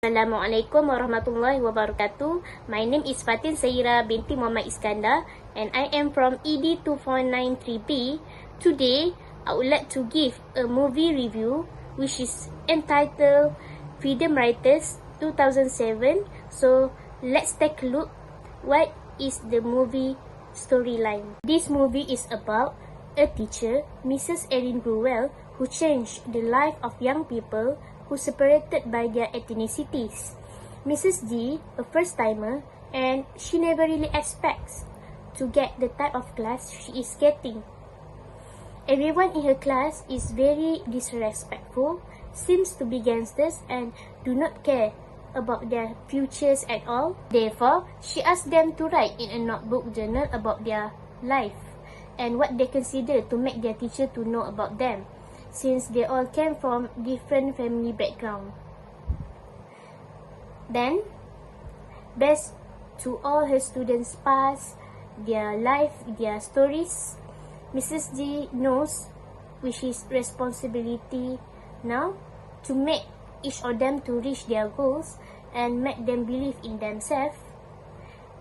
Assalamualaikum warahmatullahi wabarakatuh. My name is Fatin Sahira binti Muhammad Iskandar and I am from ED 2493B. Today, I would like to give a movie review which is entitled Freedom Writers 2007. So, let's take a look what is the movie storyline. This movie is about a teacher, Mrs. Erin Gruwell, who changed the life of young people who separated by their ethnicities. Mrs. G, a first-timer, and she never really expects to get the type of class she is getting. Everyone in her class is very disrespectful, seems to be gangsters, and do not care about their futures at all. Therefore, she asks them to write in a notebook journal about their life and what they consider to make their teacher to know about them, since they all came from different family background. Then, based to all her students' past, their life, their stories, Mrs. G knows which is responsibility now to make each of them to reach their goals and make them believe in themselves,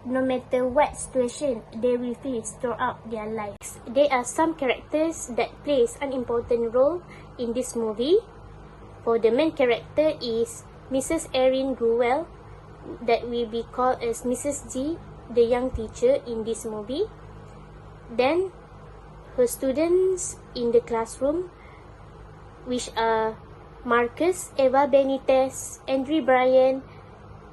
no matter what situation they will face throughout their lives. There are some characters that plays an important role in this movie. For the main character is Mrs. Erin Gruwell, that will be called as Mrs. G, the young teacher in this movie. Then, her students in the classroom, which are Marcus, Eva Benitez, Andrew Bryan,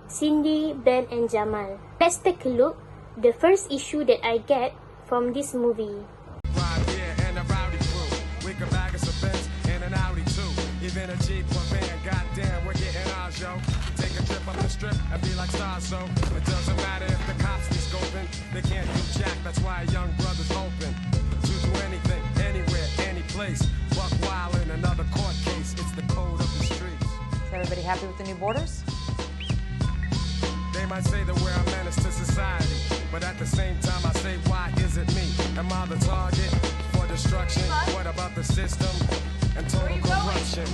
Cindy, Ben, and Jamal. Let's take a look the first issue that I get from this movie. Even a Jeep or van, goddamn, we're getting ours, yo. Take a trip up the strip and be like stars, so it doesn't matter if the cops be scoping. They can't do jack, that's why a young brother's open to do anything, anywhere, any place. Buck wild in another court case, it's the code of the streets. Is everybody happy with the new borders? They might say that we're a menace to society, but at the same time I say, why is it me? Am I the target for destruction? What about the system and total corruption?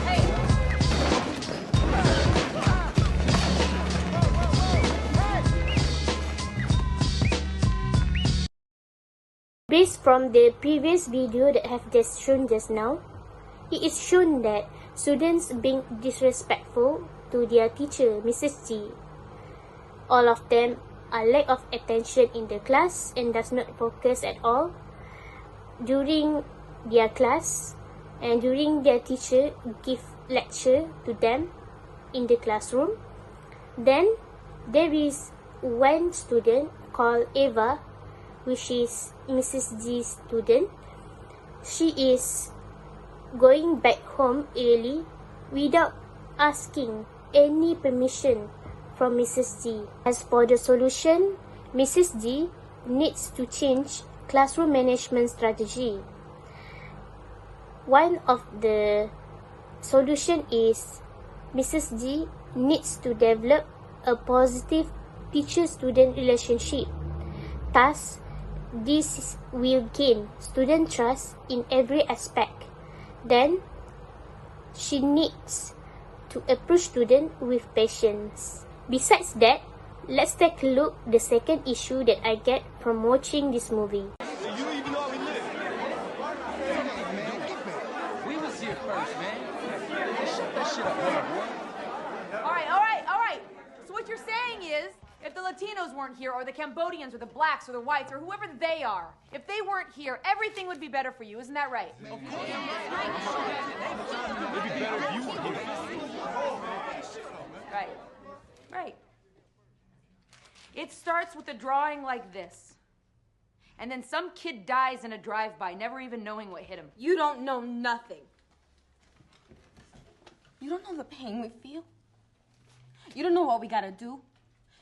Hey. Based from the previous video that I have just shown just now, it is shown that students being disrespectful to their teacher, Mrs. G. All of them are lack of attention in the class and does not focus at all during their class, and during their teacher give lecture to them in the classroom. Then there is one student called Eva, which is Mrs. G's student. She is going back home early without asking any permission from Mrs. G. As for the solution, Mrs. G needs to change classroom management strategy. One of the solution is Mrs. G needs to develop a positive teacher-student relationship. Thus, this will gain student trust in every aspect. Then, she needs to approach students with patience. Besides that, let's take a look the second issue that I get from watching this movie. All right. So what you're saying is, if the Latinos weren't here, or the Cambodians, or the blacks, or the whites, or whoever they are, if they weren't here, everything would be better for you. Isn't that right? Of course. It'd be better if you were here. Right. It starts with a drawing like this. And then some kid dies in a drive-by, never even knowing what hit him. You don't know nothing. You don't know the pain we feel. You don't know what we gotta do.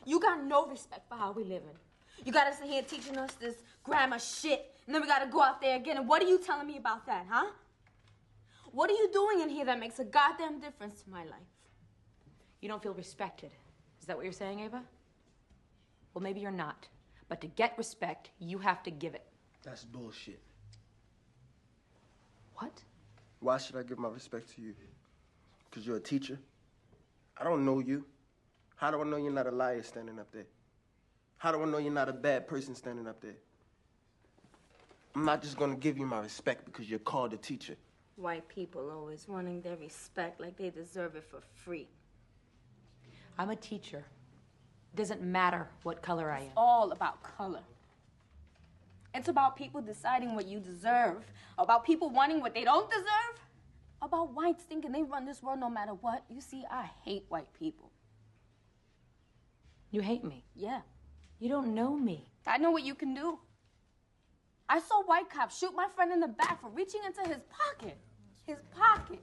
You got no respect for how we living. You got us in here teaching us this grammar shit, and then we gotta go out there again. And what are you telling me about that, huh? What are you doing in here that makes a goddamn difference to my life? You don't feel respected. Is that what you're saying, Ava? Well, maybe you're not. But to get respect, you have to give it. That's bullshit. What? Why should I give my respect to you? Because you're a teacher? I don't know you. How do I know you're not a liar standing up there? How do I know you're not a bad person standing up there? I'm not just gonna give you my respect because you're called a teacher. White people always wanting their respect like they deserve it for free. I'm a teacher. Doesn't matter what color I am. All about color. It's about people deciding what you deserve, about people wanting what they don't deserve, about whites thinking they run this world no matter what. You see, I hate white people. You hate me. Yeah. You don't know me. I know what you can do. I saw white cops shoot my friend in the back for reaching into his pocket. His pocket.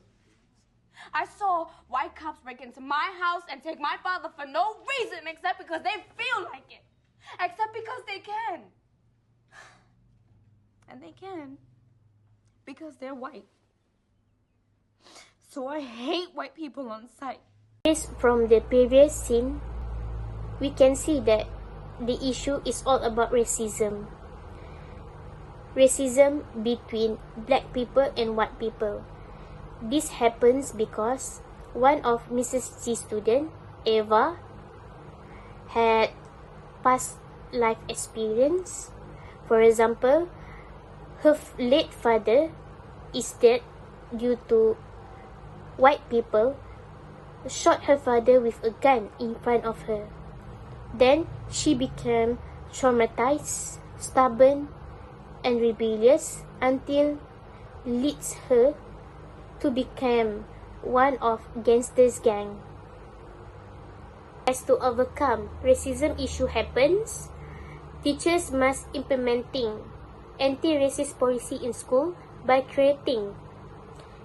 I saw white cops break into my house and take my father for no reason except because they feel like it. Except because they can. And they can because they're white. So I hate white people on sight. From the previous scene, we can see that the issue is all about racism. Racism between black people and white people. This happens because one of Mrs. G's students, Eva, had past life experience. For example, her late father is dead due to white people shot her father with a gun in front of her. Then she became traumatized, stubborn, and rebellious until leads her to become one of gangsters' gang. As to overcome racism issue happens, teachers must implementing anti-racist policy in school by creating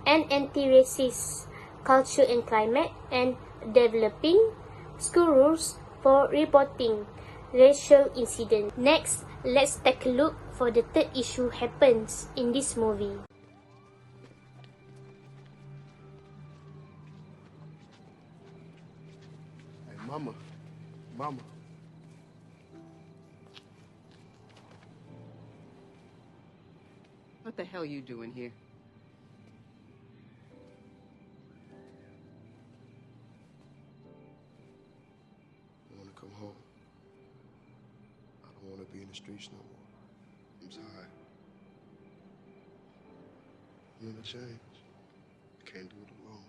an anti-racist culture and climate and developing school rules for reporting racial incidents. Next, let's take a look for the third issue happens in this movie. Hey, Mama. Mama. What the hell are you doing here? I want to come home. I don't want to be in the streets no more. I'm tired. I'm gonna change. I can't do it alone.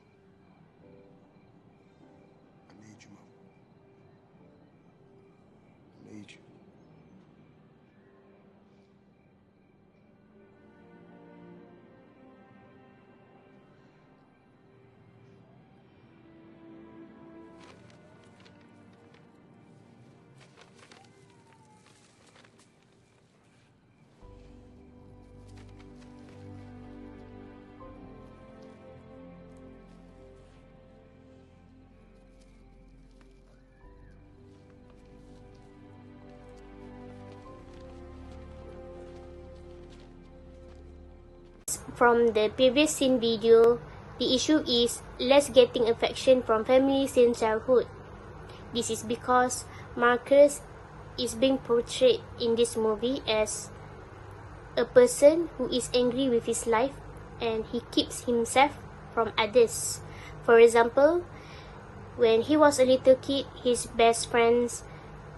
I need you, Mama. I need you. From the previous scene video, the issue is less getting affection from family since childhood. This is because Marcus is being portrayed in this movie as a person who is angry with his life and he keeps himself from others. For example, when he was a little kid, his best friends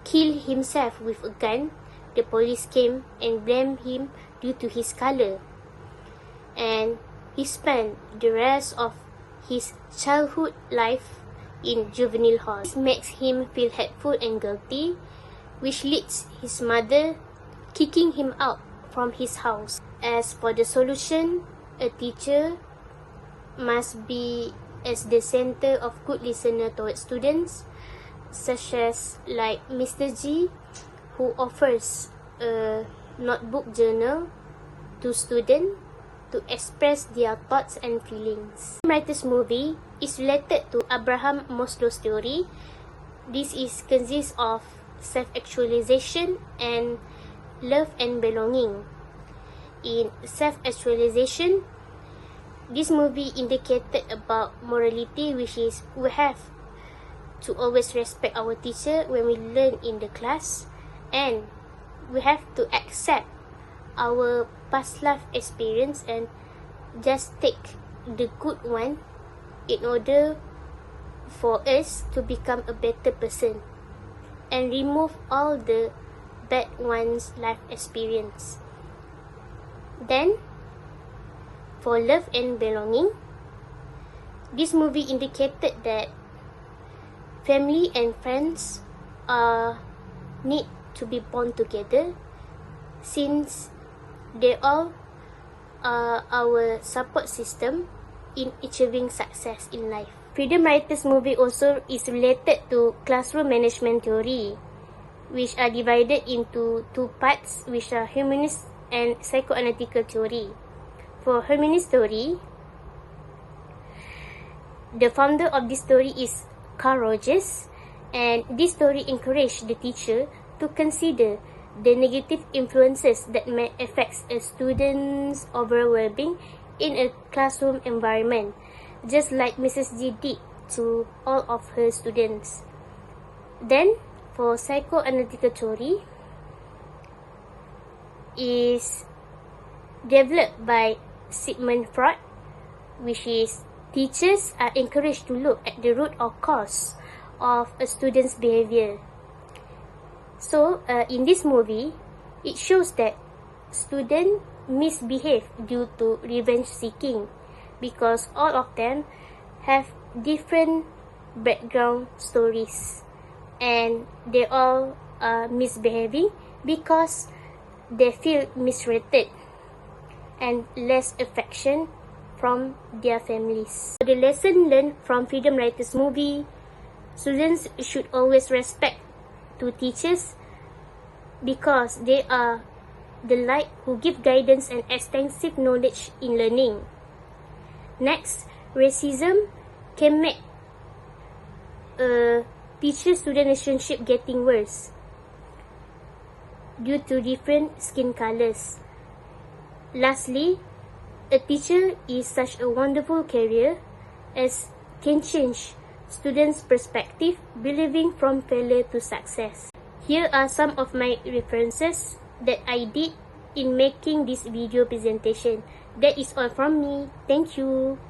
killed himself with a gun. The police came and blamed him due to his color. And he spent the rest of his childhood life in juvenile hall. This makes him feel hateful and guilty, which leads his mother kicking him out from his house. As for the solution, a teacher must be as the center of good listener towards students, such as like Mr. G, who offers a notebook journal to students to express their thoughts and feelings. Writer's movie is related to Abraham Maslow's theory. This consists of self-actualization and love and belonging. In self-actualization, this movie indicated about morality, which is we have to always respect our teacher when we learn in the class, and we have to accept our past life experience and just take the good one in order for us to become a better person and remove all the bad ones life experience. Then, for love and belonging, this movie indicated that family and friends need to be born together, since they all are our support system in achieving success in life. Freedom Writers movie also is related to classroom management theory, which are divided into two parts, which are humanist and psychoanalytical theory. For humanist theory, the founder of this theory is Carl Rogers, and this theory encouraged the teacher to consider the negative influences that may affect a student's overall well-being in a classroom environment, just like Mrs. G did to all of her students. Then, for psychoanalytical theory, is developed by Sigmund Freud, which is teachers are encouraged to look at the root or cause of a student's behavior. So, in this movie, it shows that students misbehave due to revenge seeking, because all of them have different background stories, and they all are misbehaving because they feel mistreated and less affection from their families. The lesson learned from Freedom Writers movie: students should always respect to teachers because they are the light who give guidance and extensive knowledge in learning. Next, racism can make a teacher-student relationship getting worse due to different skin colors. Lastly, a teacher is such a wonderful career as can change students' perspective, believing from failure to success. Here are some of my references that I did in making this video presentation. That is all from me. Thank you.